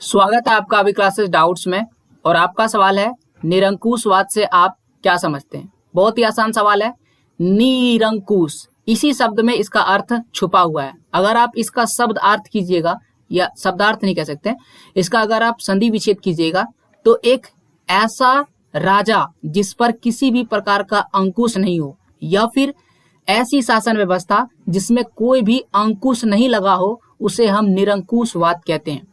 स्वागत है आपका अभी क्लासेस डाउट्स में। और आपका सवाल है निरंकुशवाद से आप क्या समझते हैं। बहुत ही आसान सवाल है। निरंकुश, इसी शब्द में इसका अर्थ छुपा हुआ है। अगर आप इसका शब्द अर्थ कीजिएगा, या शब्दार्थ नहीं कह सकते, इसका अगर आप संधि विच्छेद कीजिएगा तो एक ऐसा राजा जिस पर किसी भी प्रकार का अंकुश नहीं हो, या फिर ऐसी शासन व्यवस्था जिसमें कोई भी अंकुश नहीं लगा हो, उसे हम निरंकुशवाद कहते हैं।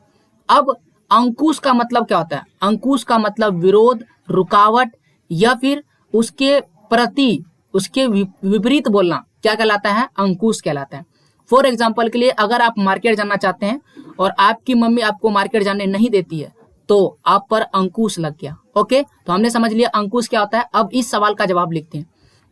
अब अंकुश का मतलब क्या होता है? अंकुश का मतलब विरोध, रुकावट, या फिर उसके प्रति, उसके विपरीत बोलना क्या कहलाता है? अंकुश कहलाता है। फॉर एग्जाम्पल के लिए, अगर आप मार्केट जाना चाहते हैं और आपकी मम्मी आपको मार्केट जाने नहीं देती है तो आप पर अंकुश लग गया। ओके, तो हमने समझ लिया अंकुश क्या होता है। अब इस सवाल का जवाब लिखते हैं।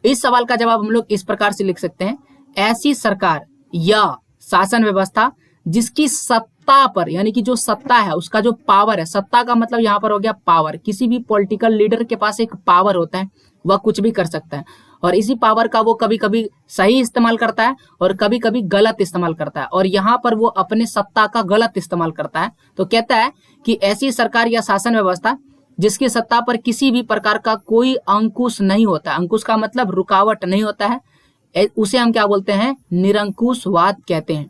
इस सवाल का जवाब हम लोग इस प्रकार से लिख सकते हैं। ऐसी सरकार या शासन व्यवस्था जिसकी सत्ता पर, यानी कि जो सत्ता है उसका जो पावर है, सत्ता का मतलब यहाँ पर हो गया पावर। किसी भी पॉलिटिकल लीडर के पास एक पावर होता है, वह कुछ भी कर सकता है, और इसी पावर का वो कभी कभी सही इस्तेमाल करता है और कभी कभी गलत इस्तेमाल करता है। और यहाँ पर वो अपने सत्ता का गलत इस्तेमाल करता है। तो कहता है कि ऐसी सरकार या शासन व्यवस्था जिसकी सत्ता पर किसी भी प्रकार का कोई अंकुश नहीं होता, अंकुश का मतलब रुकावट नहीं होता है, उसे हम क्या बोलते हैं? निरंकुशवाद कहते हैं।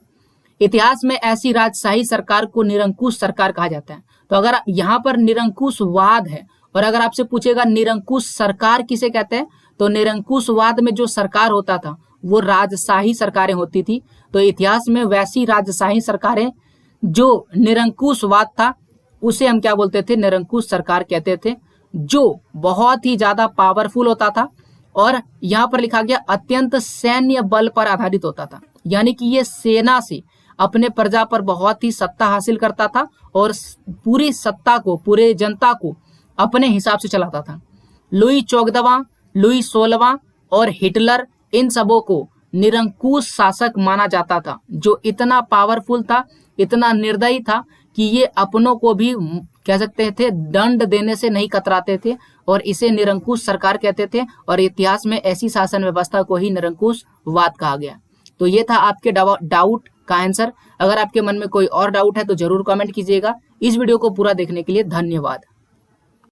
इतिहास में ऐसी राजशाही सरकार को निरंकुश सरकार कहा जाता है। तो अगर यहाँ पर निरंकुशवाद है और अगर आपसे पूछेगा निरंकुश सरकार किसे कहते हैं, तो निरंकुशवाद में जो सरकार होता था वो राजशाही सरकारें होती थी। तो इतिहास में वैसी राजशाही सरकारें जो निरंकुशवाद था उसे हम क्या बोलते थे? निरंकुश सरकार कहते थे, जो बहुत ही ज्यादा पावरफुल होता था और यहाँ पर लिखा गया अत्यंत सैन्य बल पर आधारित होता था। यानी कि ये सेना से अपने प्रजा पर बहुत ही सत्ता हासिल करता था और पूरी सत्ता को, पूरे जनता को अपने हिसाब से चलाता था। लुई 14वां, लुई 16वां और हिटलर, इन सबों को निरंकुश शासक माना जाता था, जो इतना पावरफुल था, इतना निर्दयी था कि ये अपनों को भी कह सकते थे दंड देने से नहीं कतराते थे, और इसे निरंकुश सरकार कहते थे। और इतिहास में ऐसी शासन व्यवस्था को ही निरंकुशवाद कहा गया। तो ये था आपके डाउट का आंसर। अगर आपके मन में कोई और डाउट है तो जरूर कमेंट कीजिएगा। इस वीडियो को पूरा देखने के लिए धन्यवाद।